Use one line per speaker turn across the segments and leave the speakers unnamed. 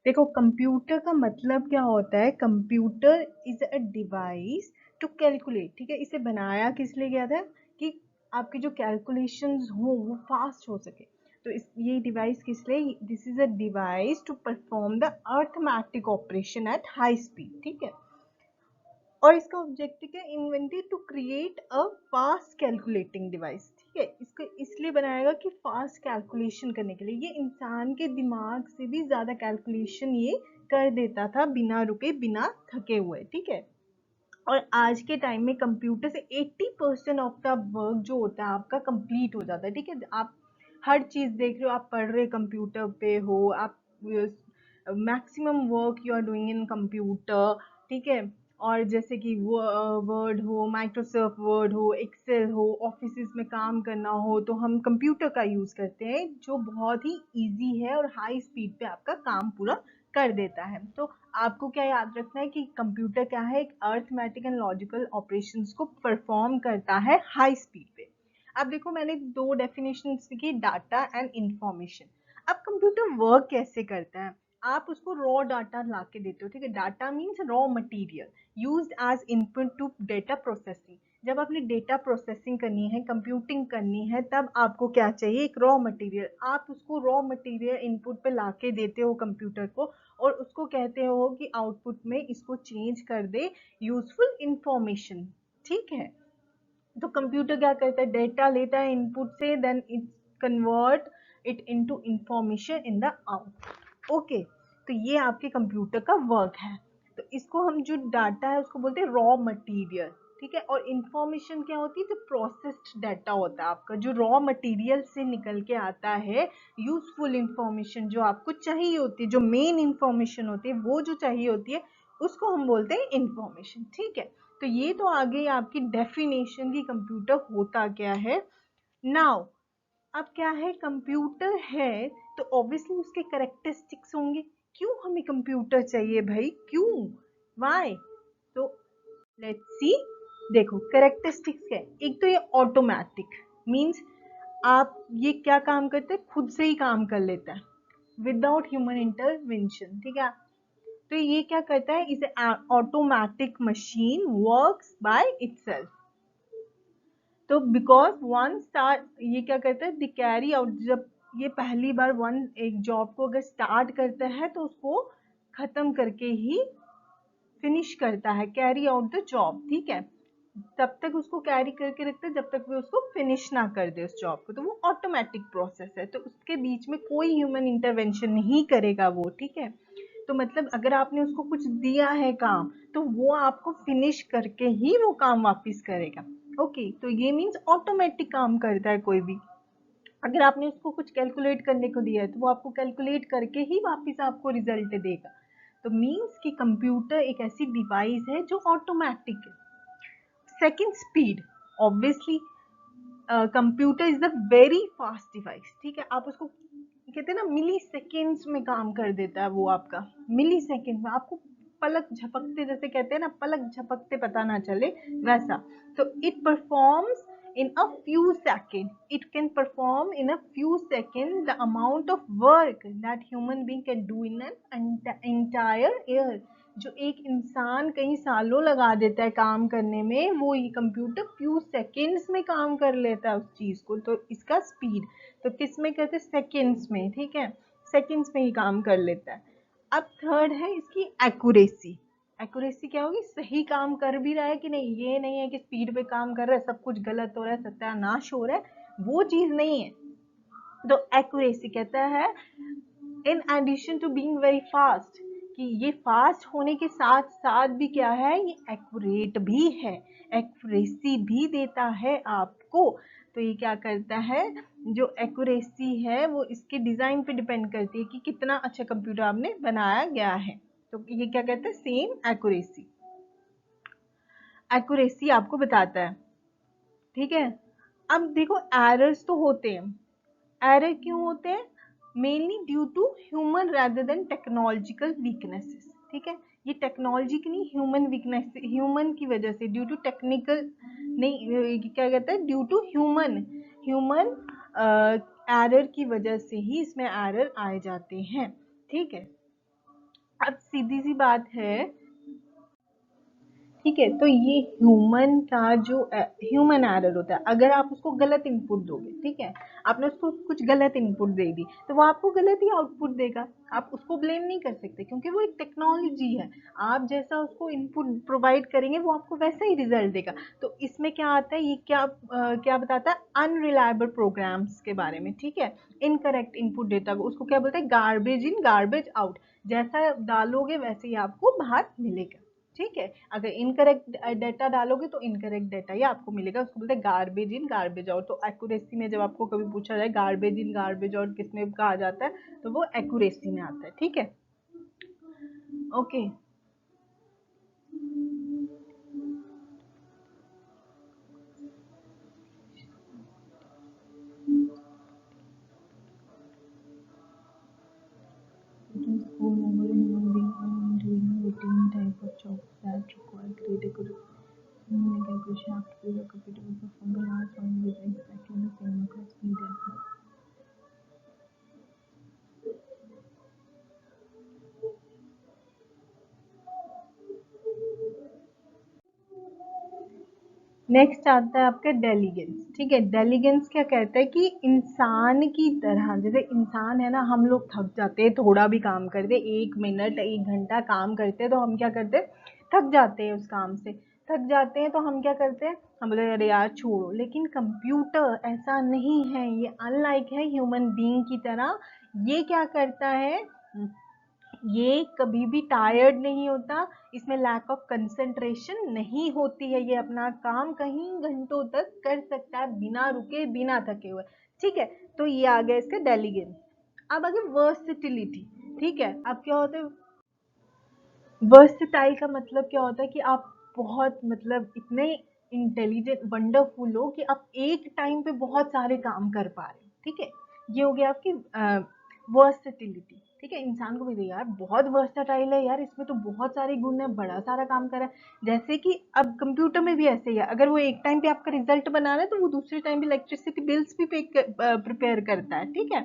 देखो कंप्यूटर का मतलब क्या होता है, computer is a device to calculate, ठीक है। इसे बनाया किस लिए गया था कि आपके जो कैलकुलेशंस हो वो फास्ट हो सके। तो इस ये डिवाइस किस लिए, this is a device to perform the arithmetic operation at high speed, ठीक है। और इसका ऑब्जेक्टिव है invented to create a fast calculating device, ठीक है। इसको इसलिए बनाएगा कि फास्ट कैलकुलेशन करने के लिए, ये इंसान के दिमाग से भी ज्यादा कैलकुलेशन ये कर देता था बिना रुके बिना थके हुए, ठीक है। और आज के टाइम में कंप्यूटर से 80% ऑफ द वर्क जो होता है आपका कंप्लीट हो जाता है, ठीक है। आप हर चीज देख रहे हो, आप पढ़ रहे कंप्यूटर पे हो, आप maximum work you are doing in computer, ठीक है। और जैसे कि वर्ड हो, माइक्रोसॉफ्ट वर्ड हो, एक्सेल हो, ऑफिस में काम करना हो तो हम कंप्यूटर का यूज करते हैं, जो बहुत ही इजी है और हाई स्पीड पे आपका काम पूरा कर देता है। तो आपको क्या याद रखना है कि कंप्यूटर क्या है, एक अर्थमेटिक एंड लॉजिकल ऑपरेशंस को परफॉर्म करता है हाई स्पीड पे। अब देखो मैंने दो डेफिनेशन लिखी, डाटा एंड इंफॉर्मेशन। अब कंप्यूटर वर्क कैसे करता है, आप उसको रॉ डाटा ला के देते हो, ठीक है। Data means raw material use as input to data processing. जब आपने डेटा प्रोसेसिंग करनी है, कंप्यूटिंग करनी है, तब आपको क्या चाहिए, एक रॉ मटेरियल। आप उसको रॉ मटेरियल इनपुट पे लाके देते हो कंप्यूटर को, और उसको कहते हो कि आउटपुट में इसको चेंज कर दे यूजफुल इंफॉर्मेशन, ठीक है। तो कंप्यूटर क्या करता है, डेटा लेता है इनपुट से, then it convert it into information in the out, okay. तो ये आपके कंप्यूटर का वर्क है। तो इसको हम जो डाटा है उसको बोलते हैं रॉ मटेरियल, ठीक है। और इंफॉर्मेशन क्या होती है, जो प्रोसेस्ड डाटा होता है आपका, जो रॉ मटेरियल से निकल के आता है, यूजफुल इंफॉर्मेशन जो आपको चाहिए होती है, जो मेन इंफॉर्मेशन होती है वो जो चाहिए होती है, उसको हम बोलते हैं इंफॉर्मेशन, ठीक है। तो ये तो आ गई आपकी डेफिनेशन की कंप्यूटर होता क्या है। नाउ अब क्या है, कंप्यूटर है तो ऑब्वियसली उसके करेक्टरिस्टिक्स होंगे। क्यों हमें कंप्यूटर चाहिए भाई, क्यों, वाई? तो लेट्स सी। देखो करेक्टरिस्टिक्स क्या है, एक तो ये ऑटोमेटिक मींस आप ये क्या काम करते हैं, खुद से ही काम कर लेता है विदाउट ह्यूमन इंटरवेंशन, ठीक है। तो ये क्या करता है, इसे automatic machine works by itself. तो बिकॉज वन स्टार्ट, ये क्या करता है, द कैरी आउट, जब ये पहली बार वन एक जॉब को अगर स्टार्ट करता है तो उसको खत्म करके ही फिनिश करता है, कैरी आउट द जॉब, ठीक है। तब तक उसको कैरी करके रखते हैं जब तक वो उसको फिनिश ना कर दे उस जॉब को। तो वो ऑटोमेटिक प्रोसेस है, तो उसके बीच में कोई ह्यूमन इंटरवेंशन नहीं करेगा वो, ठीक है। तो मतलब अगर आपने उसको कुछ दिया है काम, तो वो आपको फिनिश करके ही वो काम वापस करेगा, ओके। तो ये मीन्स ऑटोमेटिक काम करता है कोई भी। अगर आपने उसको कुछ कैलकुलेट करने को दिया है तो वो आपको कैलकुलेट करके ही वापस आपको रिजल्ट देगा। तो मीन्स कि कंप्यूटर एक ऐसी डिवाइस है जो ऑटोमेटिक है। Second, speed. Obviously computer is the very fast device, ठीक है। आप उसको कहते हैं ना मिली सेकेंड्स में काम कर देता है वो आपका, मिली सेकेंड में, आपको पलक झपकते, जैसे कहते हैं ना पलक झपकते पता ना चले, वैसा। तो it performs in a few seconds, it can perform in a few seconds the amount of work that human being can do in an entire year। जो एक इंसान कई सालों लगा देता है काम करने में, वो ये कंप्यूटर फ्यू सेकेंड्स में काम कर लेता है उस चीज को। तो इसका स्पीड तो किस में कहते हैं, सेकेंड्स में, ठीक है। सेकेंड्स में ही काम कर लेता है। अब थर्ड है इसकी एक्यूरेसी। एक्यूरेसी क्या होगी, सही काम कर भी रहा है कि नहीं, ये नहीं है कि स्पीड पे काम कर रहा है सब कुछ गलत हो रहा है, सत्यानाश हो रहा है, वो चीज नहीं है। तो एक्यूरेसी कहता है in addition to being very fast, कि ये फास्ट होने के साथ साथ भी क्या है, ये एक्यूरेट भी है, एक्यूरेसी भी देता है आपको। तो ये क्या करता है, जो एक्यूरेसी है वो इसके डिजाइन पे डिपेंड करती है कि कितना अच्छा कंप्यूटर आपने बनाया गया है। तो ये क्या कहते हैं, सेम एक्यूरेसी, एक्यूरेसी आपको बताता है, ठीक है। अब देखो एरर्स तो होते हैं, एरर क्यों होते हैं, mainly due to human rather than technological weaknesses, ठीक है। ये टेक्नोलॉजी की नहीं, ह्यूमन वीकनेस, ह्यूमन की वजह से, ड्यू टू टेक्निकल नहीं, क्या कहता है, due to human, human error की वजह से ही इसमें एरर आए जाते हैं, ठीक है। अब सीधी सी बात है, ठीक है, तो ये ह्यूमन का जो ह्यूमन एरर होता है, अगर आप उसको गलत इनपुट दोगे, ठीक है, आपने उसको कुछ गलत इनपुट दे दी तो वो आपको गलत ही आउटपुट देगा। आप उसको ब्लेम नहीं कर सकते क्योंकि वो एक टेक्नोलॉजी है। आप जैसा उसको इनपुट प्रोवाइड करेंगे वो आपको वैसा ही रिजल्ट देगा। तो इसमें क्या आता है, ये क्या बताता है, अनरिलायबल प्रोग्राम्स के बारे में, ठीक है। इनकरेक्ट इनपुट देता है, उसको क्या बोलते हैं, गार्बेज इन गार्बेज आउट। जैसा डालोगे वैसे ही आपको बाहर मिलेगा, ठीक है। अगर इनकरेक्ट डाटा डालोगे तो इनकरेक्ट डाटा ही आपको मिलेगा, उसको बोलते हैं गार्बेज इन गार्बेज आउट। तो एक्यूरेसी में जब आपको कभी पूछा जाए गार्बेज इन गार्बेज आउट किस में कहा जाता है, तो वो एक्यूरेसी में आता है, ठीक है। Okay, it is all over a human being and doing routine type of jobs that require critical human calculation after the computer will perform the last one with exactly the same speed as next आता है आपका डेलीगेंस, ठीक है। डेलीगेंस क्या कहता है कि इंसान की तरह, जैसे इंसान है ना, हम लोग थक जाते हैं, थोड़ा भी काम करते, 1 मिनट 1 घंटा काम करते हैं तो हम क्या करते हैं, थक जाते हैं, उस काम से थक जाते हैं तो हम क्या करते हैं, हम बोले अरे यार छोड़ो। लेकिन कंप्यूटर ऐसा नहीं है, ये अनलाइक है ह्यूमन बीइंग की तरह। ये क्या करता है, ये कभी भी टायर्ड नहीं होता, इसमें लैक ऑफ कंसंट्रेशन नहीं होती है, ये अपना काम कहीं घंटों तक कर सकता है बिना रुके बिना थके हुए, ठीक है। तो ये आ गया इसका डेलीगेंस। अब आगे वर्सेटिलिटी, ठीक है। अब क्या होता है, वर्सेटाइल का मतलब क्या होता है कि आप बहुत मतलब इतने इंटेलिजेंट वंडरफुल हो कि आप एक टाइम पे बहुत सारे काम कर पा रहे हो, ठीक है। ये हो गया आपकी वर्सेटिलिटी, ठीक है। इंसान को भी देखिए यार बहुत वर्सेटाइल है यार, इसमें तो बहुत सारे गुण है, बड़ा सारा काम कर रहा है। जैसे कि अब कंप्यूटर में भी ऐसे ही है, अगर वो एक टाइम पे आपका रिजल्ट बना रहा है तो वो दूसरे टाइम पे इलेक्ट्रिसिटी बिल्स भी पे प्रिपेयर करता है, ठीक है।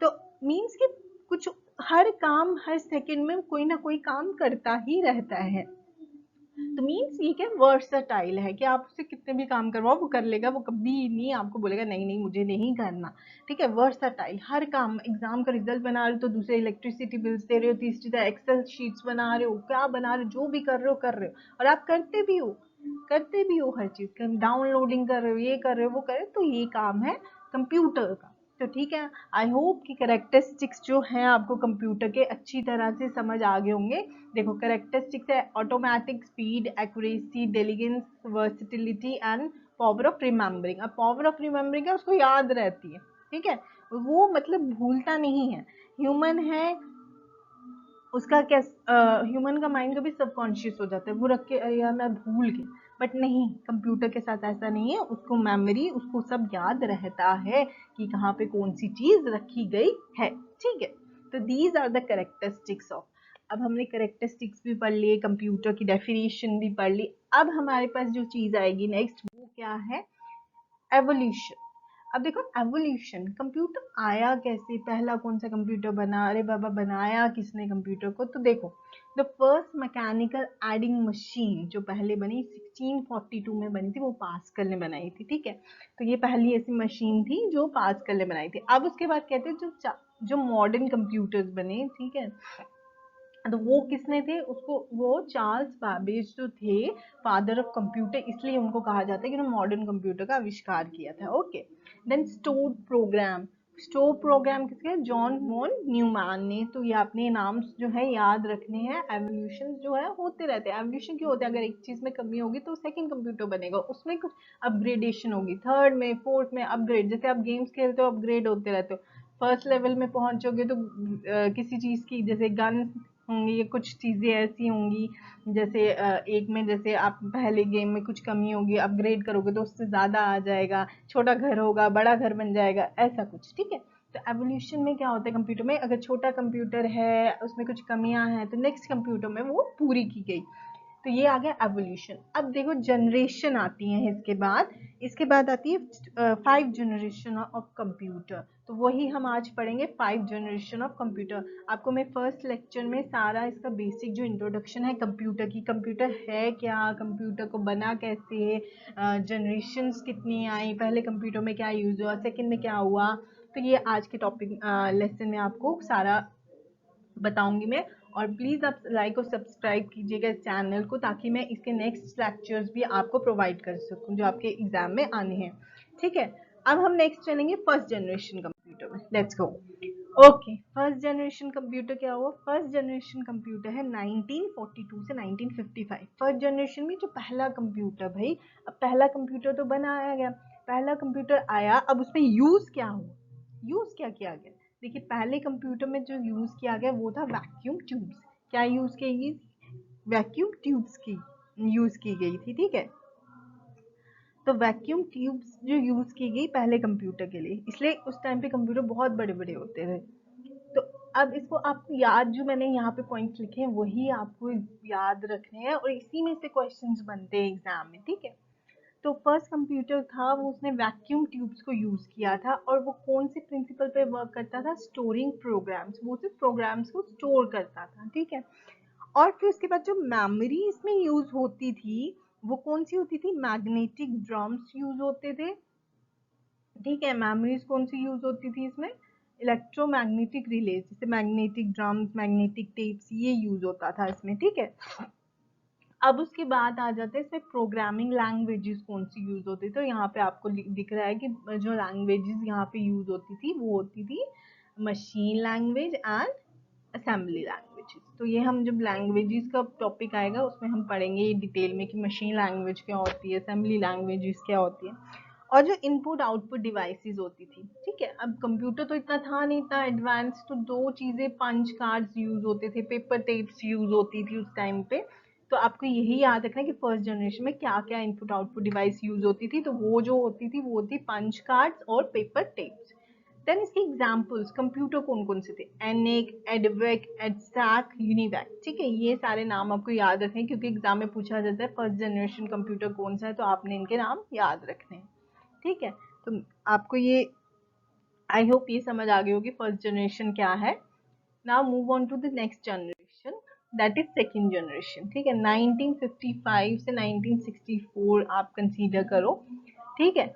तो मीन्स कि कुछ हर काम हर सेकंड में कोई ना कोई काम करता ही रहता है। तो मीन्स ये क्या वर्सटाइल है कि आप उससे कितने भी काम करवाओ वो कर लेगा, वो कभी नहीं आपको बोलेगा नहीं नहीं मुझे नहीं करना, ठीक है। वर्सटाइल, हर काम, एग्जाम का रिजल्ट बना रहे हो तो दूसरे इलेक्ट्रिसिटी बिल्स दे रहे हो, तीसरी तरह एक्सेल शीट्स बना रहे हो, क्या बना रहे हो, जो भी कर रहे हो और आप करते भी हो हर चीज, डाउनलोडिंग कर रहे हो, ये कर रहे हो वो कर रहे हो, तो ये काम है कंप्यूटर का। तो ठीक है, आई होप कि करेक्टरिस्टिक्स जो हैं आपको कंप्यूटर के अच्छी तरह से समझ आ गए होंगे। देखो करेक्टरिस्टिक्स है automatic, speed, accuracy, diligence, versatility and power of remembering. अब पावर ऑफ रिमेम्बरिंग है उसको याद रहती है, ठीक है, वो मतलब भूलता नहीं है। ह्यूमन है, उसका क्या, ह्यूमन का माइंड कभी सबकॉन्शियस हो जाता है, वो रख के अरे यार मैं भूल गया, बट नहीं, कंप्यूटर के साथ ऐसा नहीं है, उसको मेमोरी, उसको सब याद रहता है कि कहाँ पे कौन सी चीज रखी गई है, ठीक है। तो these are the characteristics of, अब हमने करेक्टरिस्टिक्स भी पढ़ लिए, कंप्यूटर की डेफिनेशन भी पढ़ ली। अब हमारे पास जो चीज आएगी नेक्स्ट वो क्या है, एवोल्यूशन। अब देखो एवोल्यूशन, कंप्यूटर आया कैसे, पहला कौन सा कंप्यूटर बना, अरे बाबा बनाया किसने कंप्यूटर को, तो देखो the first mechanical adding machine जो पहले बनी 1642 में बनी थी, वो पास्कल ने बनाई थी, ठीक है। तो ये पहली ऐसी मशीन थी जो पास्कल ने बनाई थी। अब उसके बाद कहते हैं जो मॉडर्न कंप्यूटर्स बने, ठीक है, तो वो किसने थे, उसको वो चार्ल्स बाबेज जो थे, फादर ऑफ कंप्यूटर, इसलिए उनको कहा जाता है कि उन्होंने मॉडर्न कंप्यूटर का आविष्कार किया था, ओके। देन स्टोर प्रोग्राम किसके, जॉन वॉन न्यूमैन ने। तो ये अपने नाम जो है याद रखने हैं। एवोल्यूशन जो है होते रहते हैं, एवोल्यूशन क्यों होते हैं, अगर एक चीज में कमी होगी तो सेकंड कंप्यूटर बनेगा, उसमें कुछ अपग्रेडेशन होगी, थर्ड में फोर्थ में अपग्रेड, जैसे आप गेम्स खेलते हो अपग्रेड होते रहते हो। फर्स्ट लेवल में पहुंचोगे तो किसी चीज की जैसे गन होंगी, या कुछ चीज़ें ऐसी होंगी, जैसे एक में जैसे आप पहले गेम में कुछ कमी होगी, अपग्रेड करोगे तो उससे ज़्यादा आ जाएगा, छोटा घर होगा बड़ा घर बन जाएगा, ऐसा कुछ, ठीक है। तो एवोल्यूशन में क्या होता है, कंप्यूटर में अगर छोटा कंप्यूटर है उसमें कुछ कमियां हैं तो नेक्स्ट कंप्यूटर में वो पूरी की गई। तो ये आ गया एवोल्यूशन। अब देखो जनरेशन आती है इसके बाद आती है 5 जनरेशन ऑफ कंप्यूटर। तो वही हम आज पढ़ेंगे 5 जनरेशन ऑफ कंप्यूटर। आपको मैं फर्स्ट लेक्चर में सारा इसका बेसिक जो इंट्रोडक्शन है कंप्यूटर की, कंप्यूटर है क्या, कंप्यूटर को बना कैसे, जनरेशन्स कितनी आई, पहले कंप्यूटर में क्या यूज हुआ, सेकंड में क्या हुआ, तो ये आज के टॉपिक लेसन में आपको सारा बताऊंगी मैं। और प्लीज़ आप लाइक और सब्सक्राइब कीजिएगा इस चैनल को, ताकि मैं इसके नेक्स्ट लेक्चर्स भी आपको प्रोवाइड कर सकूं जो आपके एग्जाम में आने हैं। ठीक है, अब हम नेक्स्ट चलेंगे फर्स्ट जनरेशन कंप्यूटर में। Let's go. Okay, first generation computer क्या हुआ? फर्स्ट जनरेशन कंप्यूटर है 1942 से 1955। फर्स्ट जनरेशन में जो पहला कंप्यूटर, भाई अब पहला कंप्यूटर तो बनाया गया, पहला कंप्यूटर आया, अब उसमें यूज क्या हुआ, यूज क्या किया गया? देखिए पहले कंप्यूटर में जो यूज किया गया वो था वैक्यूम ट्यूब्स। क्या यूज की गई? वैक्यूम ट्यूब्स की यूज की गई थी। ठीक है, तो वैक्यूम ट्यूब्स जो यूज की गई पहले कंप्यूटर के लिए, इसलिए उस टाइम पे कंप्यूटर बहुत बड़े बड़े होते थे। तो अब इसको आपको याद, जो मैंने यहाँ पे पॉइंट्स लिखे हैं वही आपको याद रखने हैं और इसी में से क्वेश्चंस बनते हैं एग्जाम में। ठीक है, तो फर्स्ट कंप्यूटर था वो, उसने वैक्यूम ट्यूब्स को यूज किया था, और वो कौन से प्रिंसिपल पे वर्क करता था? स्टोरिंग प्रोग्राम्स, वो सिर्फ प्रोग्राम्स को स्टोर करता था। ठीक है, और फिर उसके बाद जो मेमोरी इसमें यूज होती थी वो कौन सी होती थी? मैग्नेटिक ड्रम्स यूज होते थे। ठीक है, मेमोरीज कौन सी यूज होती थी इसमें? इलेक्ट्रोमैग्नेटिक रिलेज, जैसे मैग्नेटिक ड्रम्स, मैग्नेटिक टेप्स, ये यूज होता था इसमें। ठीक है, अब उसके बाद आ जाते हैं इसमें प्रोग्रामिंग लैंग्वेजेस कौन सी यूज होती थी। तो यहाँ पे आपको दिख रहा है कि जो लैंग्वेजेस यहाँ पे यूज होती थी वो होती थी machine language and assembly languages. तो ये हम जब लैंग्वेजेस का टॉपिक आएगा उसमें हम पढ़ेंगे ये डिटेल में कि मशीन लैंग्वेज क्या होती है, असेंबली लैंग्वेजेस क्या होती है, और जो इनपुट आउटपुट डिवाइसेस होती थी। ठीक है, अब कंप्यूटर तो इतना था नहीं, इतना एडवांस, तो दो चीजें, पंच कार्ड्स यूज होते थे, पेपर टेप्स यूज होती थी उस टाइम पे। तो आपको यही याद रखना है कि फर्स्ट जनरेशन में क्या क्या इनपुट आउटपुट डिवाइस यूज होती थी। तो वो जो होती थी वो होती पंच कार्ड्स और पेपर टेप्स। देन इसके एग्जाम्पल्स कंप्यूटर कौन कौन से थे? एनिक, एडवेक, एडस्टैक, यूनिवैक। ठीक है, ये सारे नाम आपको याद रखने हैं क्योंकि एग्जाम में पूछा जाता है फर्स्ट जनरेशन कंप्यूटर कौन सा है, तो आपने इनके नाम याद रखने हैं। ठीक है, तो आपको ये, आई होप ये समझ आ गई होगी फर्स्ट जनरेशन क्या है। Now move on to the next generation, that is second generation. ठीक है, 1955 से 1964 आप कंसीडर करो। ठीक है,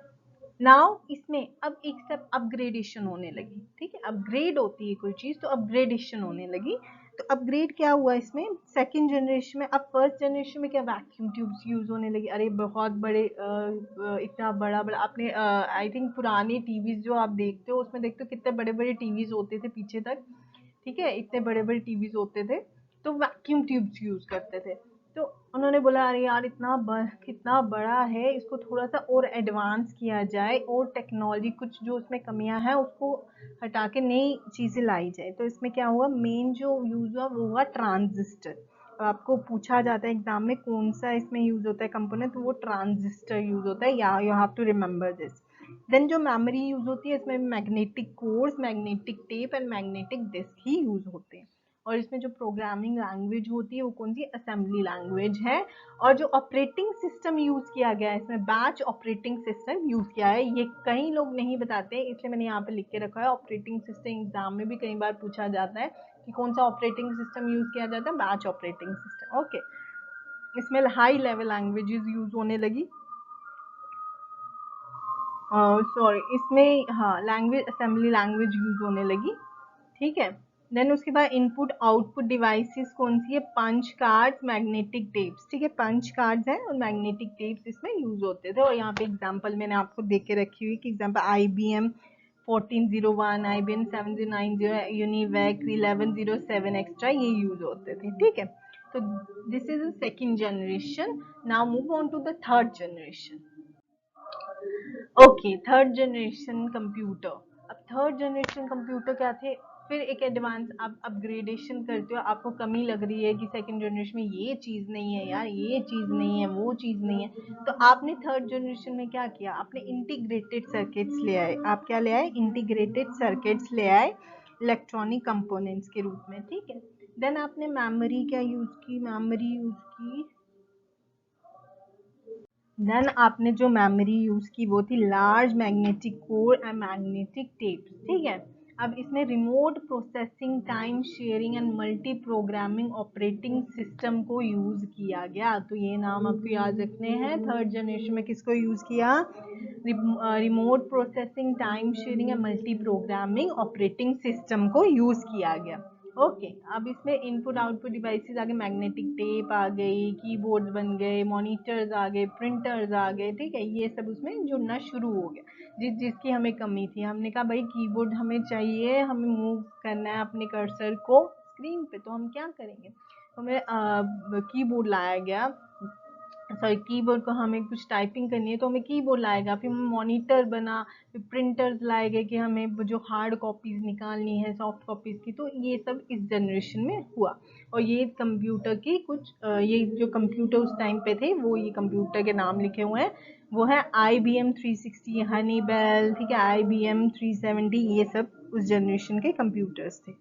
नाउ इसमें अब एक स्टेप अपग्रेडेशन होने लगी। ठीक है, अपग्रेड होती है कोई चीज तो अपग्रेडेशन होने लगी। तो अपग्रेड क्या हुआ इसमें सेकंड जनरेशन में? अब फर्स्ट जनरेशन में क्या वैक्यूम ट्यूब्स यूज होने लगी। अरे बहुत बड़े, इतना बड़ा बड़ा, आपने आई थिंक पुराने टीवीज जो आप देखते हो उसमें देखते हो कितने बड़े बड़े टीवीज होते थे पीछे तक। ठीक है, इतने बड़े बड़े टीवीज होते थे, तो वैक्यूम ट्यूब्स यूज करते थे। तो उन्होंने बोला अरे यार कितना बड़ा है, इसको थोड़ा सा और एडवांस किया जाए, और टेक्नोलॉजी कुछ जो उसमें कमियां हैं उसको हटा के नई चीजें लाई जाए। तो इसमें क्या हुआ, मेन जो यूज हुआ वो हुआ ट्रांजिस्टर। आपको पूछा जाता है एग्जाम में कौन सा इसमें यूज होता है कंपोनेंट, तो वो ट्रांजिस्टर यूज होता है, या you have to remember this. Then जो मेमोरी यूज होती है इसमें magnetic cores, magnetic tape and magnetic disk ही यूज होते हैं। और इसमें जो प्रोग्रामिंग लैंग्वेज होती है वो कौन सी? असेंबली लैंग्वेज है। और जो ऑपरेटिंग सिस्टम यूज किया गया है इसमें बैच ऑपरेटिंग सिस्टम यूज किया है। ये कई लोग नहीं बताते इसलिए मैंने यहाँ पे लिख के रखा है। ऑपरेटिंग सिस्टम एग्जाम में भी कई बार पूछा जाता है कि कौन सा ऑपरेटिंग सिस्टम यूज किया जाता है, बैच ऑपरेटिंग सिस्टम। ओके, इसमें हाई लेवल लैंग्वेजेस यूज होने लगी, सॉरी इसमें हाँ लैंग्वेज, असेंबली लैंग्वेज यूज होने लगी। ठीक है, देन उसके बाद इनपुट आउटपुट डिवाइसेस कौन सी है? Punch cards, magnetic tapes. ठीक है, पंच कार्ड्स हैं और मैग्नेटिक टेप्स इसमें यूज होते थे। और यहाँ पे एग्जांपल मैंने आपको दे के रखी हुई कि example IBM 1401, IBM 7090, UNIVAC 1107 extra, ये यूज होते थे। ठीक है, तो this is the second generation. Now move on to the third generation. Okay, third generation computer. अब थर्ड जनरेशन कंप्यूटर क्या थे? फिर एक एडवांस, आप अपग्रेडेशन करते हो, आपको कमी लग रही है कि सेकंड जनरेशन में ये चीज़ नहीं है यार, ये चीज़ नहीं है, वो चीज़ नहीं है, तो आपने थर्ड जनरेशन में क्या किया? आपने इंटीग्रेटेड सर्किट्स ले आए। आप क्या ले आए? इंटीग्रेटेड सर्किट्स ले आए इलेक्ट्रॉनिक कंपोनेंट्स के रूप में। ठीक है, देन आपने मेमोरी क्या यूज़ की? मेमोरी यूज़ की देन आपने जो मेमोरी यूज की वो थी large magnetic core and magnetic tape, ठीक है। अब इसमें remote processing, time sharing and multi programming operating system को यूज किया गया। तो ये नाम आपको याद रखने हैं। थर्ड जनरेशन में किसको यूज किया? Remote processing, time sharing and multi programming operating system को यूज किया गया। ओके अब इसमें इनपुट आउटपुट डिवाइसेस आ गए, मैग्नेटिक टेप आ गई, कीबोर्ड्स बन गए, मॉनिटर्स आ गए, प्रिंटर्स आ गए, ठीक है। ये सब उसमें जुड़ना शुरू हो गया। जिसकी हमें कमी थी, हमने कहा भाई कीबोर्ड हमें चाहिए, हमें मूव करना है अपने कर्सर को स्क्रीन पे, तो हम क्या करेंगे? हमें कीबोर्ड लाया गया, सॉरी कीबोर्ड को हमें कुछ टाइपिंग करनी है तो हमें कीबोर्ड लाएगा, फिर मॉनिटर बना, फिर प्रिंटर्स लाए गए कि हमें जो हार्ड कॉपीज निकालनी है सॉफ्ट कॉपीज की। तो ये सब इस जनरेशन में हुआ। और ये कंप्यूटर की कुछ ये जो कंप्यूटर उस टाइम पे थे वो ये कंप्यूटर के नाम लिखे हुए हैं। वो है IBM 360, हनीबेल, ठीक है, IBM 370, ये सब उस जनरेशन के कंप्यूटर्स थे।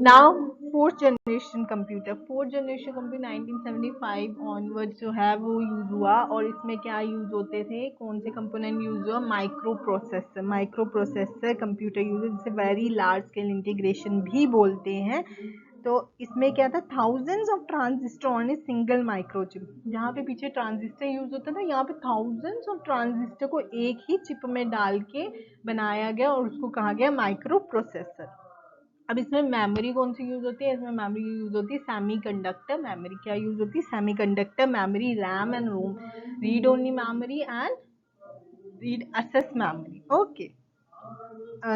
Now fourth generation computer, 1975 onward जो है वो यूज हुआ। और इसमें क्या यूज होते थे, कौन से कंपोनेंट यूज हुआ? Micro processor. Micro processor computer use, जिसे वेरी लार्ज स्केल इंटीग्रेशन भी बोलते हैं। तो इसमें क्या था, thousands of transistor on a single microchip. जहाँ पे पीछे ट्रांजिस्टर यूज होता था, यहाँ पे थाउजेंड्स ऑफ ट्रांजिस्टर को एक ही चिप में डाल के बनाया गया और उसको कहा गया माइक्रो प्रोसेसर। अब इसमें मेमोरी कौन सी यूज होती है? इसमें मेमोरी यूज होती है सेमी कंडक्टर मेमोरी। क्या यूज होती है? Semiconductor memory, RAM and ROM, read only memory and read access memory, okay,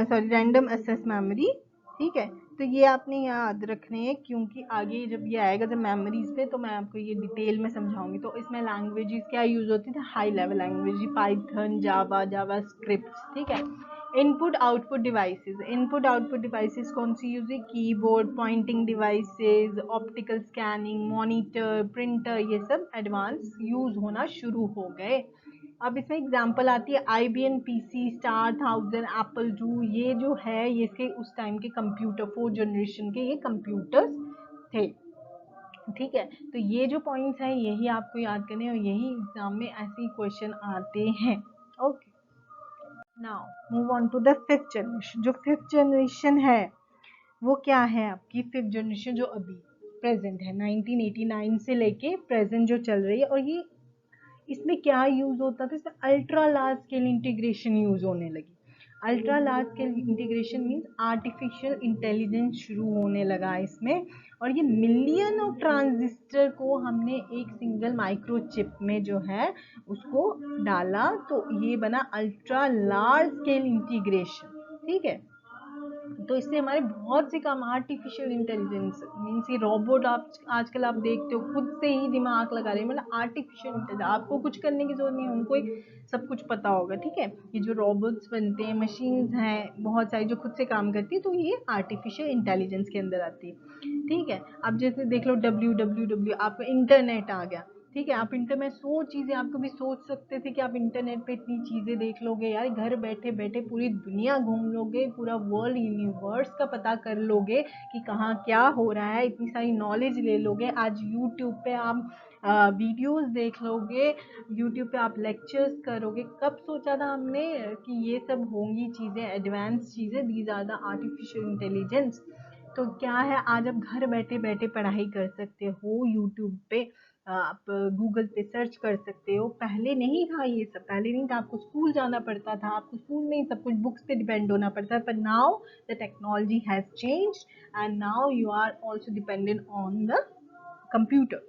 sorry random access memory, ठीक है। तो ये आपने याद रखने हैं, क्योंकि आगे जब ये आएगा जब मेमोरीज पे तो मैं आपको ये डिटेल में समझाऊंगी। तो इसमें लैंग्वेजेस क्या यूज होती थी? High level language, Python, Java, JavaScript, ठीक है। Input output devices, input output devices कौन सी यूज है? Keyboard, pointing devices, optical scanning, monitor, printer, ये सब एडवांस यूज होना शुरू हो गए। अब इसमें एग्जांपल आती है IBM PC, Star 1000, Apple two, ये जो है ये इसके उस टाइम के कंप्यूटर, फोर्थ जनरेशन के ये कंप्यूटर्स थे, ठीक है। तो ये जो पॉइंट्स हैं यही आपको याद करने और यही एग्जाम में ऐसे ही क्वेश्चन आते हैं। Okay, now move on to the fifth generation. जो फिफ्थ जनरेशन है वो क्या है आपकी? फिफ्थ जनरेशन जो अभी प्रेजेंट है, 1989 से लेके प्रेजेंट जो चल रही है। और ये इसमें क्या यूज होता था? इसमें ultra large scale integration use होने लगी। Ultra large scale integration means artificial intelligence शुरू होने लगा इसमें। और ये मिलियन ऑफ ट्रांजिस्टर को हमने एक सिंगल माइक्रोचिप में जो है उसको डाला, तो ये बना अल्ट्रा लार्ज स्केल इंटीग्रेशन, ठीक है। तो इससे हमारे बहुत से काम, आर्टिफिशियल इंटेलिजेंस मीन्स ये रोबोट, आप आजकल आप देखते हो खुद से ही दिमाग लगा रहे हैं, मतलब आर्टिफिशियल इंटेलिजेंस, आपको कुछ करने की जरूरत नहीं है, उनको ही सब कुछ पता होगा, ठीक है। ये जो रोबोट्स बनते हैं, मशीन्स हैं बहुत सारी जो खुद से काम करती है, तो ये आर्टिफिशियल इंटेलिजेंस के अंदर आती है, ठीक है। अब जैसे देख लो WWW, आपको इंटरनेट आ गया, ठीक है। आप इंटरनेट 100 चीज़ें, आप कभी सोच सकते थे कि आप इंटरनेट पे इतनी चीज़ें देख लोगे यार? घर बैठे बैठे पूरी दुनिया घूम लोगे, पूरा वर्ल्ड यूनिवर्स का पता कर लोगे कि कहाँ क्या हो रहा है, इतनी सारी नॉलेज ले लोगे। आज यूट्यूब पे आप वीडियोस देख लोगे, यूट्यूब पे आप लेक्चर्स करोगे। कब सोचा था हमने कि ये सब होंगी चीज़ें, एडवांस चीज़ें, these are the artificial intelligence. तो क्या है, आज आप घर बैठे बैठे पढ़ाई कर सकते हो यूट्यूब पे, आप गूगल पे सर्च कर सकते हो। पहले नहीं था ये सब, पहले नहीं था, आपको स्कूल जाना पड़ता था, आपको स्कूल में ही सब कुछ बुक्स पे डिपेंड होना पड़ता है। पर now the technology has changed and now you are also dependent on the computer.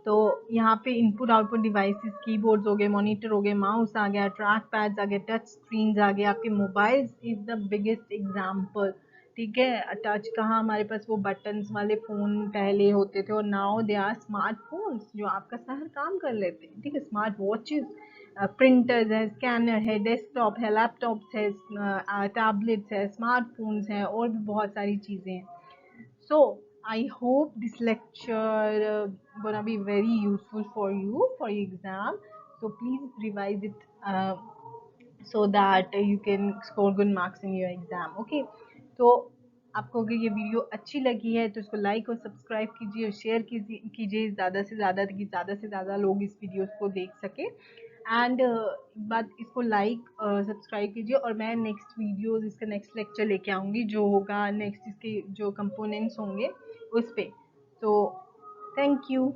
तो यहाँ पे इनपुट आउटपुट डिवाइसेस, कीबोर्ड्स हो गए, मॉनिटर हो गए, माउस आ गया, ट्रैक पैड्स आ गए, टच स्क्रीन आ गए, आपके mobiles is the biggest example, ठीक है। टच कहाँ, हमारे पास वो बटन्स वाले फ़ोन पहले होते थे और नाउ दे आर स्मार्टफोन्स जो आपका सारा काम कर लेते हैं, ठीक है। स्मार्ट वॉचेस, प्रिंटर्स है, स्कैनर है, डेस्कटॉप है, लैपटॉप्स है, टैबलेट्स है, स्मार्टफोन्स हैं, और भी बहुत सारी चीज़ें हैं। So I hope this lecture gonna be very useful for you for your exam. So please revise it so that you can score good marks in your exam. Okay. तो आपको अगर ये वीडियो अच्छी लगी है तो इसको लाइक और सब्सक्राइब कीजिए और शेयर कीजिए ज़्यादा से ज़्यादा, ताकि ज़्यादा से ज़्यादा लोग इस वीडियो को देख सके। एंड बात, इसको लाइक सब्सक्राइब कीजिए और मैं नेक्स्ट वीडियोस, इसका नेक्स्ट लेक्चर लेके आऊँगी जो होगा नेक्स्ट, इसके जो कंपोनेंट्स होंगे उस पे। तो थैंक यू।